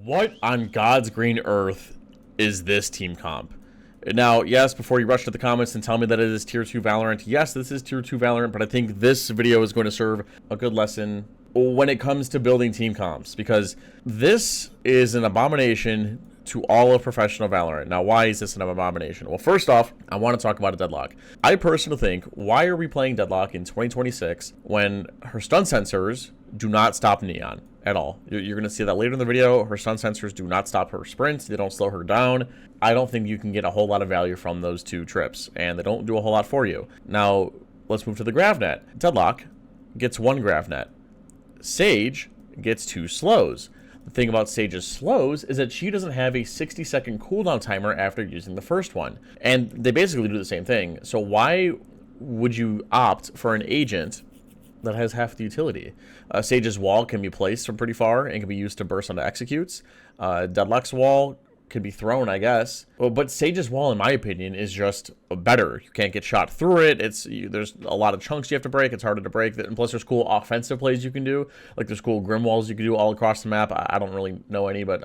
What on God's green earth is this team comp? Now, yes, before you rush to the comments and tell me that it is Tier 2 Valorant, yes, this is Tier 2 Valorant, but I think this video is going to serve a good lesson when it comes to building team comps, because this is an abomination to all of professional Valorant. Now, why is this an abomination? Well, first off, I want to talk about a Deadlock. I personally think, why are we playing Deadlock in 2026 when her stun sensors do not stop Neon at all? You're going to see that later in the video. Her stun sensors do not stop her sprints. They don't slow her down. I don't think you can get a whole lot of value from those two trips, and they don't do a whole lot for you. Now, let's move to the GravNet. Deadlock gets one GravNet. Sage gets two slows. The thing about Sage's slows is that she doesn't have a 60-second cooldown timer after using the first one. And they basically do the same thing. So why would you opt for an agent that has half the utility? Sage's wall can be placed from pretty far and can be used to burst onto executes. Deadlock's wall could be thrown, I guess. Well, but Sage's wall, in my opinion, is just better. You can't get shot through it. There's a lot of chunks you have to break. It's harder to break. And plus, there's cool offensive plays you can do. Like, there's cool grim walls you can do all across the map. I don't really know any, but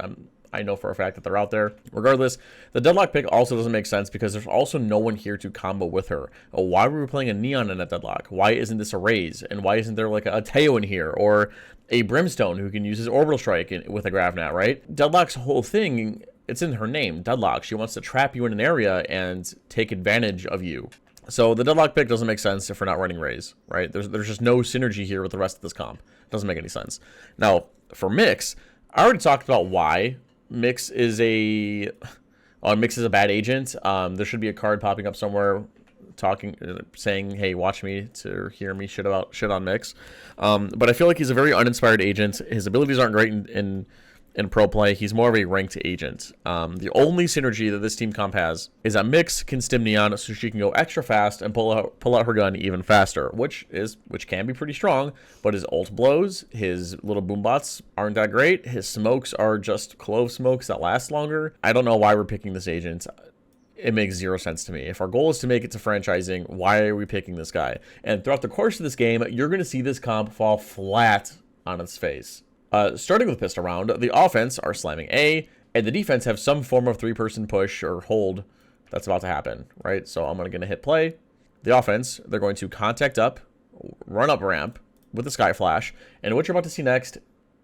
I know for a fact that they're out there. Regardless, the Deadlock pick also doesn't make sense because there's also no one here to combo with her. Why were we playing a Neon in a Deadlock? Why isn't this a Raze? And why isn't there like a Teo in here or a Brimstone who can use his Orbital Strike with a GravNat, right? Deadlock's whole thing, it's in her name, Deadlock. She wants to trap you in an area and take advantage of you. So the Deadlock pick doesn't make sense if we're not running Raze, right? There's just no synergy here with the rest of this comp. It doesn't make any sense. Now, for Mix, I already talked about why Mix is a bad agent. There should be a card popping up somewhere saying, hey, watch me to hear me shit on Mix. But I feel like he's a very uninspired agent. His abilities aren't great in pro play. He's more of a ranked agent. The only synergy that this team comp has is that Mix can stim Neon so she can go extra fast and pull out her gun even faster, which can be pretty strong, but his ult blows, his little boom bots aren't that great. His smokes are just clove smokes that last longer. I don't know why we're picking this agent. It makes zero sense to me. If our goal is to make it to franchising, why are we picking this guy? And throughout the course of this game, you're going to see this comp fall flat on its face. Starting with pistol round, the offense are slamming A, and the defense have some form of three-person push or hold that's about to happen, right? So I'm going to hit play. The offense, they're going to contact up, run up ramp with the Sky Flash, and what you're about to see next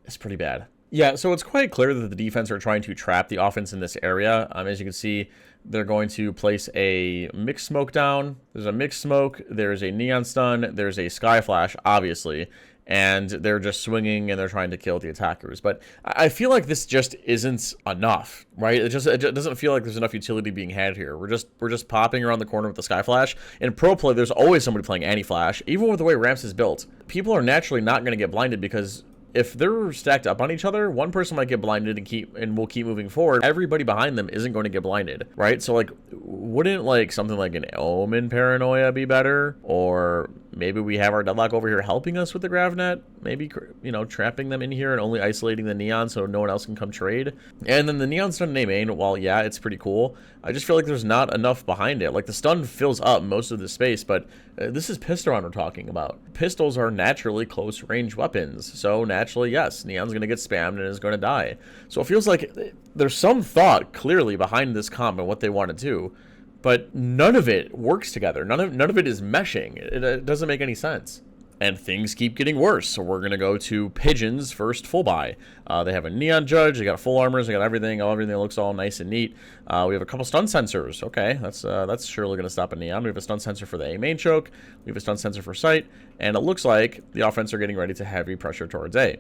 is pretty bad. Yeah, so it's quite clear that the defense are trying to trap the offense in this area. As you can see, they're going to place a mixed smoke down. There's a mixed smoke, there's a neon stun, there's a Sky Flash, obviously, and they're just swinging and they're trying to kill the attackers. But I feel like this just isn't enough, right? It doesn't feel like there's enough utility being had here. We're just popping around the corner with the Sky Flash. In pro play, there's always somebody playing anti-flash. Even with the way Ramps is built, people are naturally not going to get blinded because if they're stacked up on each other, one person might get blinded and will keep moving forward. Everybody behind them isn't going to get blinded, right? So like, wouldn't like something like an Omen Paranoia be better? Or maybe we have our Deadlock over here helping us with the GravNet, maybe, you know, trapping them in here and only isolating the Neon so no one else can come trade. And then the Neon stun in main, while yeah, it's pretty cool, I just feel like there's not enough behind it. Like the stun fills up most of the space, but this is pistol round we're talking about. Pistols are naturally close range weapons, so naturally, yes, Neon's going to get spammed and is going to die. So it feels like there's some thought clearly behind this comp and what they want to do, but none of it works together. None of it is meshing. It doesn't make any sense. And things keep getting worse, so we're going to go to Pigeon's first full buy. They have a Neon Judge, they got full armors, they got everything. Everything looks all nice and neat. We have a couple stun sensors. Okay, that's surely going to stop a Neon. We have a stun sensor for the A main choke. We have a stun sensor for sight. And it looks like the offense are getting ready to heavy pressure towards A.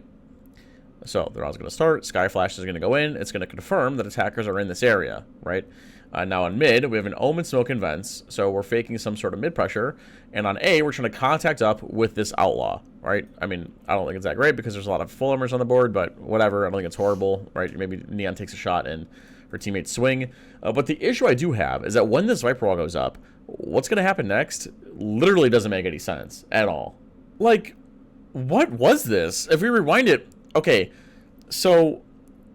So the round's going to start. Sky Flash is going to go in. It's going to confirm that attackers are in this area, right? Now on mid, we have an Omen Smoke and Vents, so we're faking some sort of mid pressure. And on A, we're trying to contact up with this Outlaw, right? I mean, I don't think it's that great because there's a lot of full armors on the board, but whatever. I don't think it's horrible, right? Maybe Neon takes a shot and her teammates swing. But the issue I do have is that when this Viper Wall goes up, what's going to happen next literally doesn't make any sense at all. Like, what was this? If we rewind it, okay, so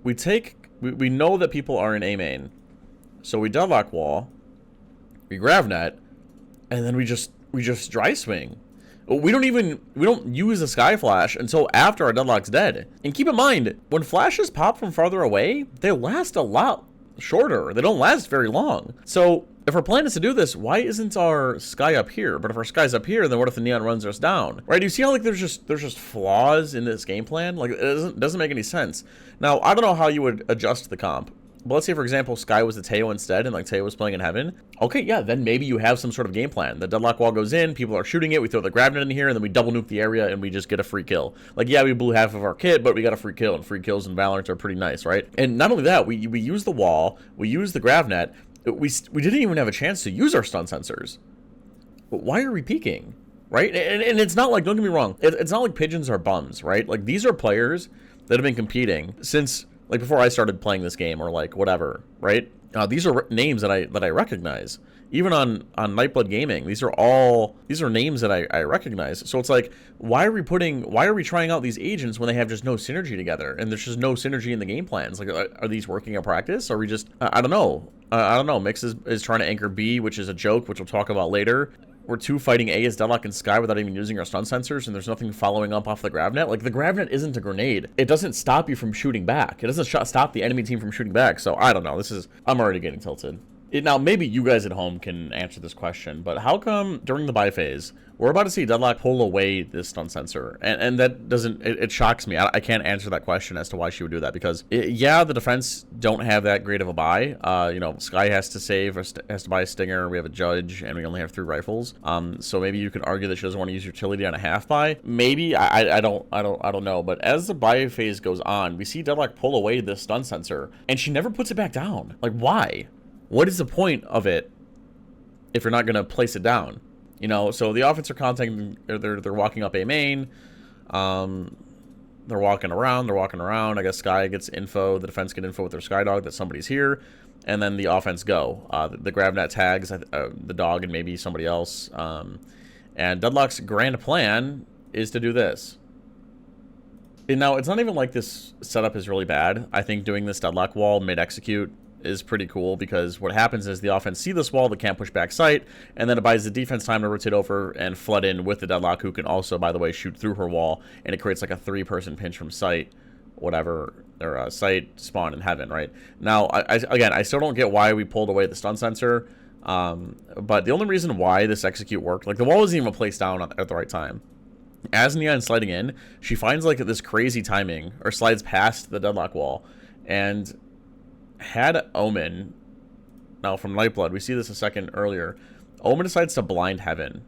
we know that people are in A main. So we Deadlock wall, we GravNet, and then we just dry swing. We don't use a Sky Flash until after our Deadlock's dead. And keep in mind, when flashes pop from farther away, they last a lot shorter. They don't last very long. So if our plan is to do this, why isn't our Sky up here? But if our Sky's up here, then what if the Neon runs us down? Right? You see how like there's just flaws in this game plan? Like it doesn't make any sense. Now, I don't know how you would adjust the comp. But let's say, for example, Sky was the Teo instead, and like Teo was playing in Heaven. Okay, yeah, then maybe you have some sort of game plan. The Deadlock Wall goes in, people are shooting it, we throw the Gravnet in here, and then we double nuke the area, and we just get a free kill. Like, yeah, we blew half of our kit, but we got a free kill, and free kills in Valorant are pretty nice, right? And not only that, we use the wall, we use the Gravnet, we didn't even have a chance to use our stun sensors. But why are we peeking? Right? And it's not like, don't get me wrong, it's not like pigeons are bums, right? Like, these are players that have been competing since, like, before I started playing this game, or like whatever, right? These are names that I recognize. Even on Nightblood Gaming, these are names that I recognize. So it's like, why are we trying out these agents when they have just no synergy together, and there's just no synergy in the game plans? Like, are these working in practice? Are we just, I don't know. I don't know. Mix is trying to anchor B, which is a joke, which we'll talk about later. We're 2 fighting A as Deadlock and Sky without even using our stun sensors, and there's nothing following up off the Gravnet. Like, the Gravnet isn't a grenade. It doesn't stop you from shooting back. It doesn't stop the enemy team from shooting back. So, I don't know. I'm already getting tilted. Now, maybe you guys at home can answer this question, but how come during the buy phase, we're about to see Deadlock pull away this stun sensor? And that doesn't, it shocks me. I can't answer that question as to why she would do that, because, yeah, the defense don't have that great of a buy. You know, Sky has to save, has to buy a Stinger, we have a Judge, and we only have 3 rifles. So maybe you could argue that she doesn't want to use utility on a half buy. Maybe, I don't know. But as the buy phase goes on, we see Deadlock pull away this stun sensor, and she never puts it back down. Like, why? What is the point of it if you're not going to place it down? You know, so the offense are contacting, they're walking up A main. They're walking around. I guess Sky gets info, the defense get info with their Skydog that somebody's here. And then the offense go. The Gravnet tags the dog and maybe somebody else. And Deadlock's grand plan is to do this. And now, it's not even like this setup is really bad. I think doing this Deadlock wall mid-execute is pretty cool, because what happens is the offense see this wall, they can't push back sight, and then it buys the defense time to rotate over and flood in with the Deadlock, who can also, by the way, shoot through her wall, and it creates like a 3-person pinch from sight, whatever, or sight, spawn, in Heaven, right? Now, I still don't get why we pulled away the stun sensor, but the only reason why this execute worked, like, the wall wasn't even placed down at the right time. As Neon's sliding in, she finds like this crazy timing, or slides past the Deadlock wall, and had Omen, now from Nightblood, we see this a second earlier, Omen decides to blind Heaven.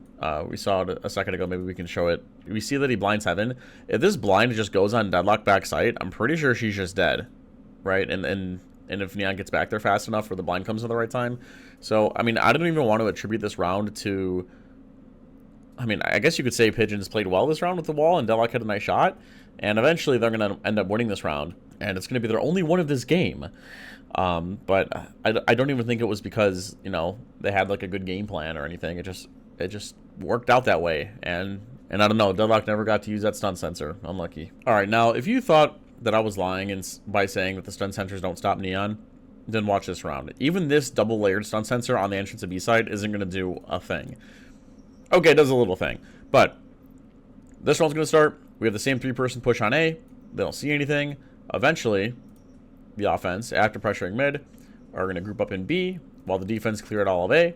We saw it a second ago, maybe we can show it. We see that he blinds Heaven. If this blind just goes on Deadlock back sight, I'm pretty sure she's just dead, right? And if Neon gets back there fast enough, or the blind comes at the right time. So, I mean, I don't even want to attribute this round to, I mean, I guess you could say Pigeons played well this round with the wall, and Deadlock had a nice shot, and eventually they're going to end up winning this round, and it's going to be their only one of this game. But I don't even think it was because, you know, they had like a good game plan or anything. It just worked out that way, and I don't know, Deadlock never got to use that stun sensor. Unlucky. All right, now if you thought that I was lying by saying that the stun sensors don't stop Neon, then watch this round. Even this double layered stun sensor on the entrance of B side isn't going to do a thing. Okay, it does a little thing, but this round's going to start. We have the same 3-person push on A. They don't see anything. Eventually, the offense, after pressuring mid, are going to group up in B while the defense cleared all of A.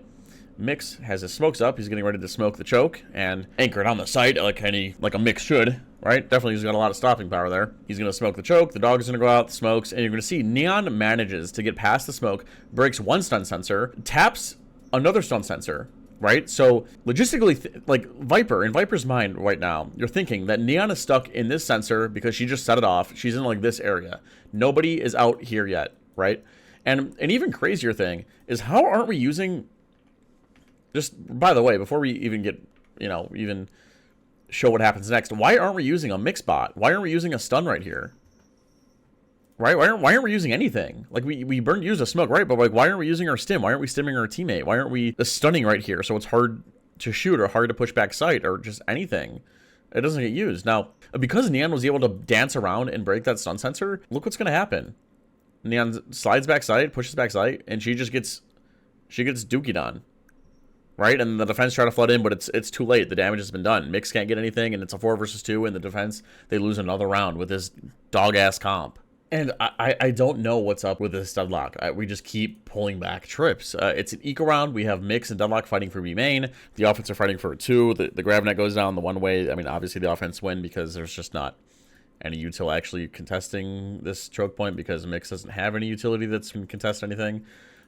Mix has his smokes up. He's getting ready to smoke the choke and anchor it on the site like a Mix should, right? Definitely, he's got a lot of stopping power there. He's going to smoke the choke. The dog is going to go out, smokes, and you're going to see Neon manages to get past the smoke, breaks one stun sensor, taps another stun sensor, right? So logistically, like Viper, in Viper's mind right now, you're thinking that Neon is stuck in this sensor because she just set it off. She's in like this area. Nobody is out here yet, right? And an even crazier thing is, how aren't we using, just by the way, before we even get, you know, even show what happens next, why aren't we using a mix bot? Why aren't we using a stun right here? Right? Why aren't we using anything? Like, we use a smoke, right? But like, why aren't we using our stim? Why aren't we stimming our teammate? Why aren't we stunning right here so it's hard to shoot or hard to push back sight or just anything? It doesn't get used. Now, because Neon was able to dance around and break that stun sensor, look what's going to happen. Neon slides back sight, pushes back sight, and she gets dookied on. right? And the defense try to flood in, but it's too late. The damage has been done. Mix can't get anything, and it's a 4 versus 2, and the defense, they lose another round with this dog-ass comp. And I don't know what's up with this Deadlock. We just keep pulling back trips. It's an eco round. We have Mix and Deadlock fighting for B main. The offense are fighting for a 2. The grab net goes down the one way. I mean, obviously the offense win because there's just not any util actually contesting this choke point because Mix doesn't have any utility that's can contest anything.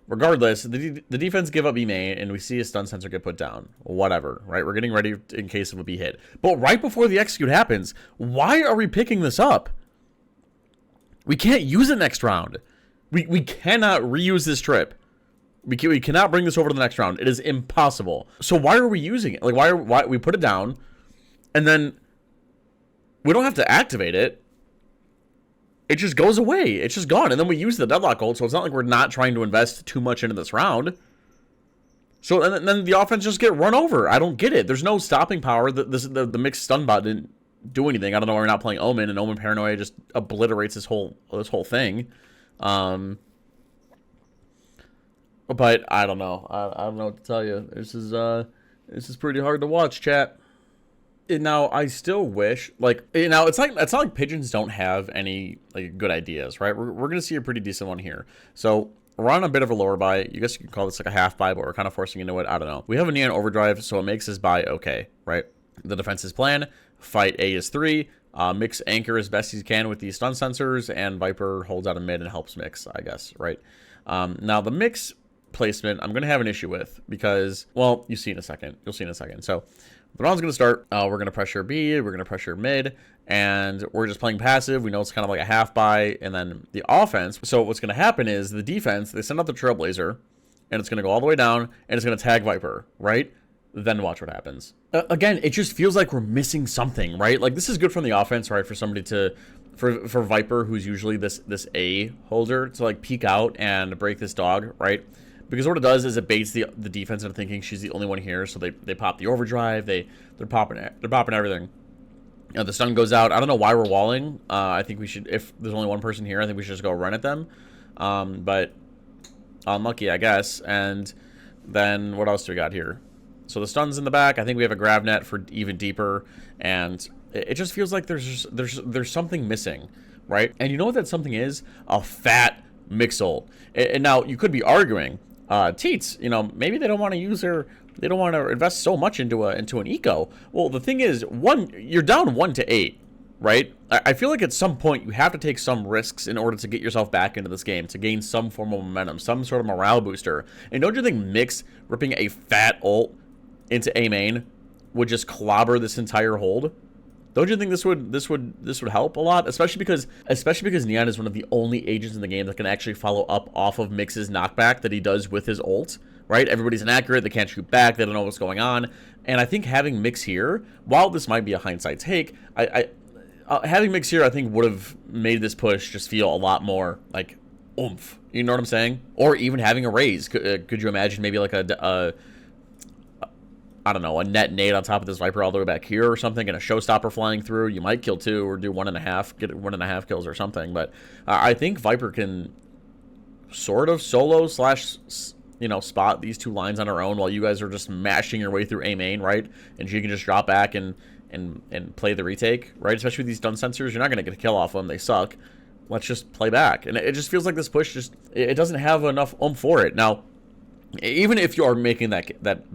Regardless, the defense give up B main, and we see a stun sensor get put down. Whatever, right? We're getting ready in case of a B hit. But right before the execute happens, why are we picking this up? We can't use it next round. We cannot reuse this trip. We cannot bring this over to the next round. It is impossible. So why are we using it? Like, why we put it down, and then we don't have to activate it. It just goes away. It's just gone. And then we use the Deadlock ult, so it's not like we're not trying to invest too much into this round. So and then the offense just get run over. I don't get it. There's no stopping power. The mixed stun bot didn't do anything. I don't know why we're not playing Omen, and Omen Paranoia just obliterates this whole thing. But I don't know. I don't know what to tell you. This is pretty hard to watch, chat. Now I still wish, like, it's not like pigeons don't have any like good ideas, right? We're gonna see a pretty decent one here. So we're on a bit of a lower buy. You guess you can call this like a half buy, but we're kind of forcing into it. I don't know. We have a Neon Overdrive, so it makes this buy okay, right? The defense's plan: fight A is 3, Mix anchor as best he can with these stun sensors, and Viper holds out a mid and helps Mix, I guess, right? Now the Mix placement I'm gonna have an issue with because, well, you'll see in a second. So the round's going to start. We're going to pressure B. We're going to pressure mid. And we're just playing passive. We know it's kind of like a half buy. And then the offense. So what's going to happen is the defense, they send out the Trailblazer. And it's going to go all the way down. And it's going to tag Viper, right? Then watch what happens. Again, it just feels like we're missing something, right? Like, this is good from the offense, right? For somebody to... For Viper, who's usually this A holder, to, like, peek out and break this dog, right? Because what it does is it baits the defense into thinking she's the only one here, so they pop the overdrive, they're popping everything. You know, the stun goes out. I don't know why we're walling. I think we should, if there's only one person here, I think we should just go run at them. But unlucky, I guess. And then what else do we got here? So the stun's in the back. I think we have a grab net for even deeper, and it just feels like there's something missing, right? And you know what that something is? A fat Mix ult. And now you could be arguing, Teets, you know, maybe they don't want to use they don't want to invest so much into an eco. Well, the thing is, you're down 1-8, right? I feel like at some point you have to take some risks in order to get yourself back into this game, to gain some form of momentum, some sort of morale booster. And don't you think Mix ripping a fat ult into A main would just clobber this entire hold? Don't you think this would help a lot, especially because Neon is one of the only agents in the game that can actually follow up off of Mix's knockback that he does with his ult, right? Everybody's inaccurate, they can't shoot back, they don't know what's going on, and I think having Mix here, while this might be a hindsight take, having Mix here I think would have made this push just feel a lot more like oomph. You know what I'm saying? Or even having a raise. Could you imagine maybe like I don't know, a net nade on top of this Viper all the way back here or something, and a showstopper flying through? You might kill 2 or do 1.5, get 1.5 kills or something. But I think Viper can sort of solo slash, you know, spot these 2 lines on her own while you guys are just mashing your way through A main, right? And she can just drop back and play the retake, right? Especially with these stun sensors, you're not going to get a kill off them. They suck. Let's just play back. And it just feels like this push it doesn't have enough oomph for it. Now, even if you are making that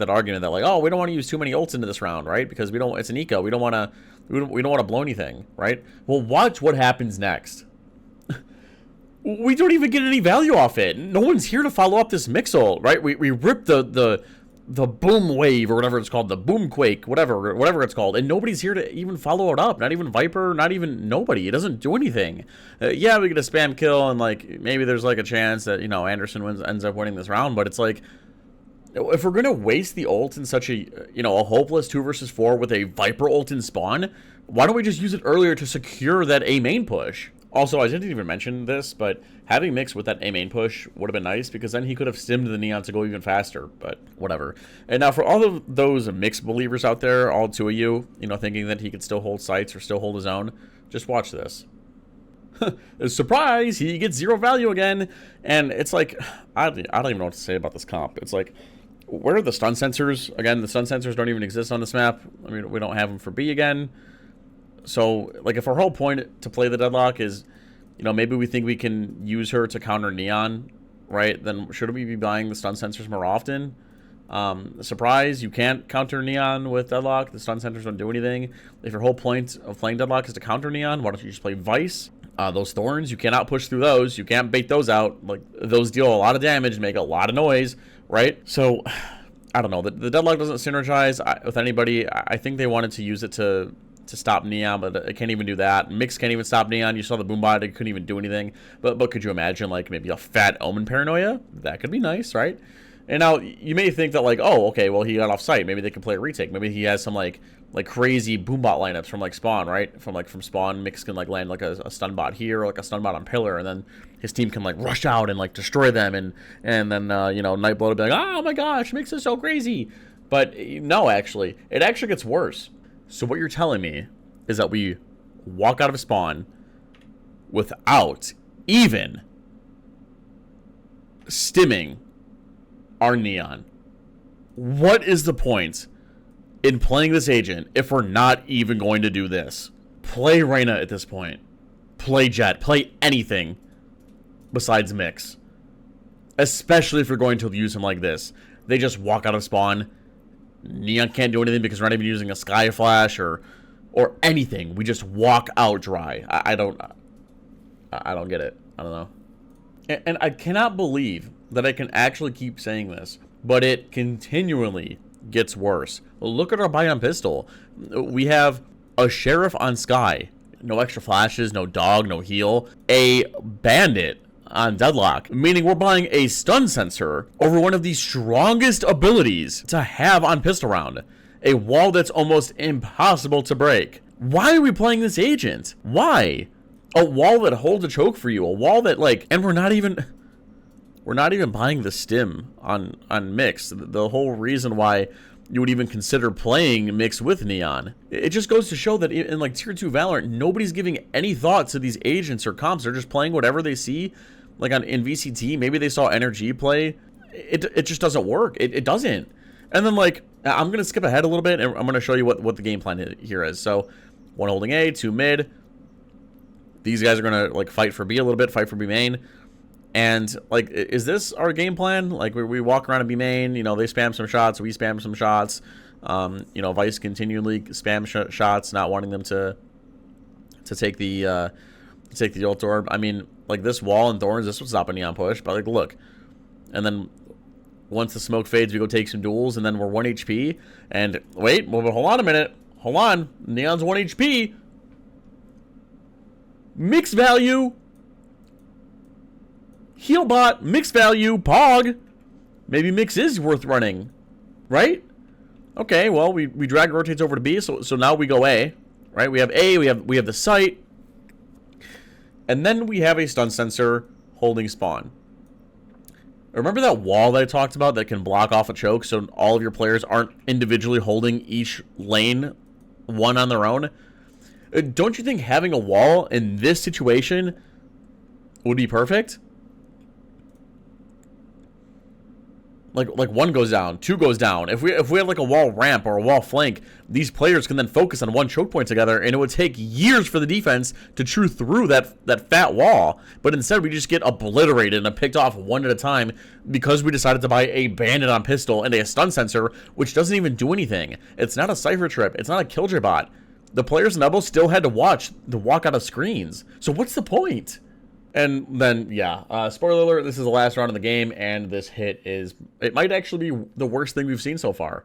argument that, like, oh, we don't want to use too many ults into this round, right? Because it's an eco. We don't want to blow anything, right? Well, watch what happens next. We don't even get any value off it. No one's here to follow up this Mix ult, right? We rip the boom wave or whatever it's called, the boom quake, whatever it's called, and nobody's here to even follow it up. Not even Viper, not even nobody. It doesn't do anything. Yeah, we get a spam kill, and like maybe there's like a chance that, you know, Anderson ends up winning this round. But it's like, if we're gonna waste the ult in such a, you know, a hopeless 2 versus 4 with a Viper ult in spawn, why don't we just use it earlier to secure that A main push? Also, I didn't even mention this, but having Mix with that A main push would have been nice, because then he could have stimmed the Neon to go even faster, but whatever. And now for all of those Mix believers out there, all 2 of you, you know, thinking that he could still hold sights or still hold his own, just watch this. Surprise! He gets 0 value again, and it's like, I don't even know what to say about this comp. It's like, Where are the stun sensors? Again, the stun sensors don't even exist on this map. I mean, we don't have them for B again. So, like, if our whole point to play the Deadlock is, you know, maybe we think we can use her to counter Neon, right? Then shouldn't we be buying the stun sensors more often? Surprise, you can't counter Neon with Deadlock. The stun sensors don't do anything. If your whole point of playing Deadlock is to counter Neon, why don't you just play Vice? Those Thorns, you cannot push through those. You can't bait those out. Like, those deal a lot of damage, make a lot of noise, right? So, I don't know. The Deadlock doesn't synergize with anybody. I think they wanted to use it to stop Neon, but it can't even do that. Mix can't even stop Neon. You saw the Boombot, it couldn't even do anything. But could you imagine, like, maybe a fat Omen Paranoia? That could be nice, right? And now, you may think that, like, oh, okay, well, he got off site. Maybe they can play a retake. Maybe he has some, like crazy Boombot lineups from, like, Spawn, right? From Spawn, Mix can, like, land, like, a stun bot here, or, like, a stun bot on Pillar, and then his team can, like, rush out and, like, destroy them, and then, you know, Nightblood will be like, oh, my gosh, Mix is so crazy. But, no, actually. It actually gets worse. So what you're telling me is that we walk out of Spawn without even stimming our Neon. What is the point in playing this agent if we're not even going to do this? Play Reyna at this point. Play Jet. Play anything besides Mix. Especially if you're going to use him like this. They just walk out of Spawn. Neon can't do anything because we're not even using a Sky Flash or anything. We just walk out dry. I don't get it. I don't know. And I cannot believe that I can actually keep saying this, but it continually gets worse. Look at our buy on pistol. We have a Sheriff on Sky. No extra flashes, no dog, no heal. A Bandit on Deadlock, meaning we're buying a stun sensor over one of the strongest abilities to have on pistol round. A wall that's almost impossible to break. Why are we playing this agent? Why? A wall that holds a choke for you. A wall that, like, and we're not even buying the stim on Mix. The whole reason why you would even consider playing Mix with Neon. It just goes to show that in, like, Tier 2 Valorant, nobody's giving any thought to these agents or comps. They're just playing whatever they see. Like in VCT, maybe they saw NRG play. It just doesn't work. It doesn't. And then, like, I'm going to skip ahead a little bit, and I'm going to show you what the game plan here is. So, 1 holding A, 2 mid. These guys are going to, like, fight for B a little bit, fight for B main. And, like, is this our game plan? Like, we walk around and B main, you know, they spam some shots, we spam some shots. You know, Vice continually spam shots, not wanting them to take the ult orb. I mean, like, this wall and Thorns, this would stop a Neon push, but, like, look. And then once the smoke fades, we go take some duels, and then we're 1 HP. And wait, well, but hold on a minute. Hold on. Neon's 1 HP. Mix value. Heal bot. Mix value. Pog. Maybe Mix is worth running. Right? Okay, well, we drag rotates over to B, so now we go A. Right? We have A, we have the site. And then we have a stun sensor holding Spawn. Remember that wall that I talked about that can block off a choke so all of your players aren't individually holding each lane one on their own? Don't you think having a wall in this situation would be perfect? Like 1 goes down, 2 goes down. If we have like a wall ramp or a wall flank, these players can then focus on one choke point together, and it would take years for the defense to chew through that fat wall. But instead, we just get obliterated and picked off one at a time because we decided to buy a Bandit on pistol and a stun sensor, which doesn't even do anything. It's not a Cypher trip. It's not a Killjoy bot. The players in Ebel still had to walk out of screens. So what's the point? And then, yeah, spoiler alert, this is the last round of the game, and this hit it might actually be the worst thing we've seen so far.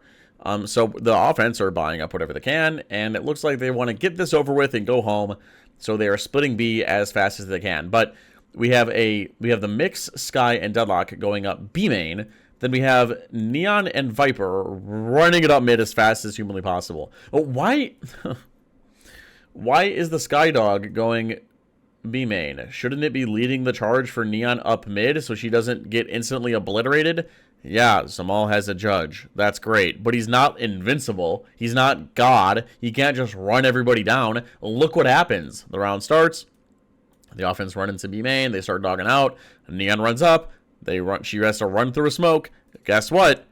So the offense are buying up whatever they can, and it looks like they want to get this over with and go home, so they are splitting B as fast as they can. But we have the Mix, Sky, and Deadlock going up B main, then we have Neon and Viper running it up mid as fast as humanly possible. Oh, why is the Sky Dog going B main? Shouldn't it be leading the charge for Neon up mid so she doesn't get instantly obliterated? Yeah, Zamal has a judge. That's great. But he's not invincible. He's not God. He can't just run everybody down. Look what happens. The round starts. The offense run into B main. They start dogging out. Neon runs up. She has to run through a smoke. Guess what?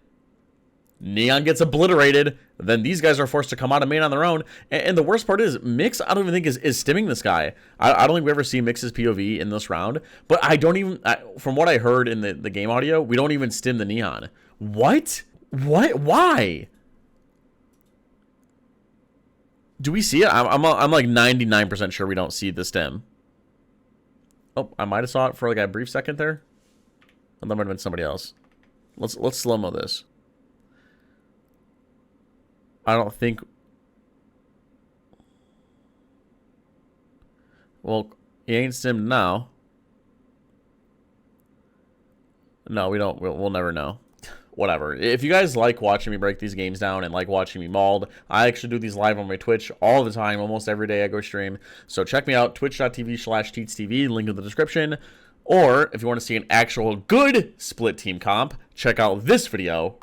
Neon gets obliterated. Then these guys are forced to come out of main on their own. And the worst part is, Mix, I don't even think is stimming this guy. I don't think we ever see Mix's POV in this round. But I don't even, from what I heard in the game audio, we don't even stim the Neon. What? What? Why? Do we see it? I'm like 99% sure we don't see the stem. Oh, I might have saw it for like a brief second there. Oh, that might have been somebody else. Let's slow-mo this. I don't think. Well, he ain't stimmed now. No, we don't. We'll never know. Whatever. If you guys like watching me break these games down and like watching me mauled, I actually do these live on my Twitch all the time. Almost every day I go stream. So check me out, twitch.tv/teetsTV, link in the description. Or if you want to see an actual good split team comp, check out this video.